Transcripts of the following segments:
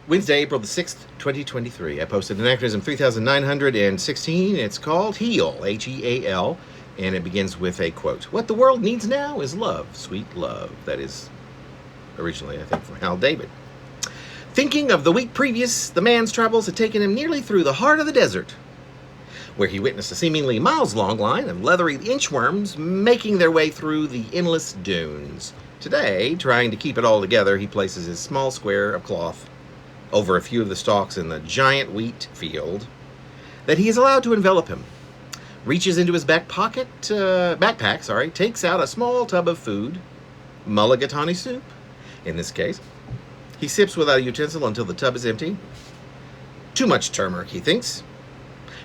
Wednesday, April the 6th, 2023. I posted Anachronism 3916. It's called Heal, H-E-A-L, and it begins with a quote. What the world needs now is love, sweet love. That is originally, I think, from Hal David. Thinking of the week previous, the man's travels had taken him nearly through the heart of the desert, where he witnessed a seemingly miles-long line of leathery inchworms making their way through the endless dunes. Today, trying to keep it all together, he places his small square of cloth over a few of the stalks in the giant wheat field that he is allowed to envelop him. Reaches into his backpack, takes out a small tub of food, mulligatawny soup, in this case. He sips without a utensil until the tub is empty. Too much turmeric, he thinks.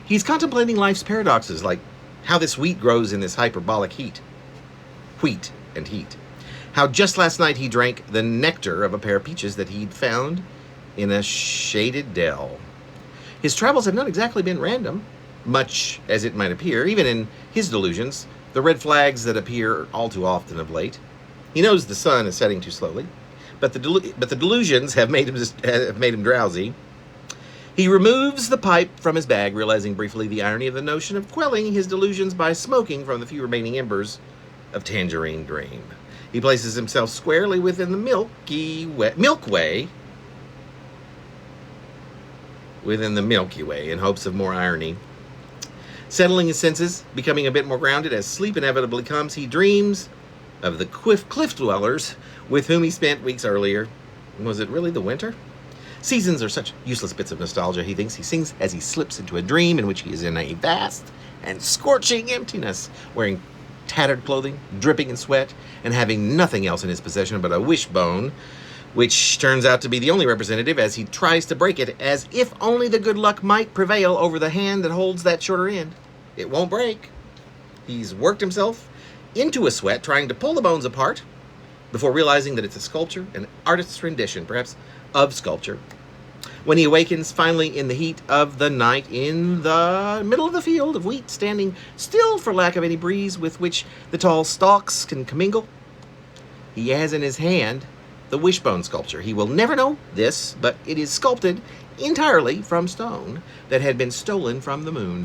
He's contemplating life's paradoxes, like how this wheat grows in this hyperbolic heat. Wheat and heat. How just last night he drank the nectar of a pair of peaches that he'd found in a shaded dell. His travels have not exactly been random, much as it might appear, even in his delusions, the red flags that appear all too often of late. He knows the sun is setting too slowly, but the delusions have made him drowsy. He removes the pipe from his bag, realizing briefly the irony of the notion of quelling his delusions by smoking from the few remaining embers of Tangerine Dream. He places himself squarely within the Milky Way in hopes of more irony. Settling his senses, becoming a bit more grounded as sleep inevitably comes, he dreams of the cliff dwellers with whom he spent weeks earlier. Was it really the winter? Seasons are such useless bits of nostalgia, he thinks. He sings as he slips into a dream in which he is in a vast and scorching emptiness, wearing tattered clothing, dripping in sweat, and having nothing else in his possession but a wishbone, which turns out to be the only representative as he tries to break it, as if only the good luck might prevail over the hand that holds that shorter end. It won't break. He's worked himself into a sweat trying to pull the bones apart before realizing that it's a sculpture, an artist's rendition, perhaps, of sculpture. When he awakens finally in the heat of the night in the middle of the field of wheat, standing still for lack of any breeze with which the tall stalks can commingle, he has in his hand the wishbone sculpture. He will never know this, but it is sculpted entirely from stone that had been stolen from the moon.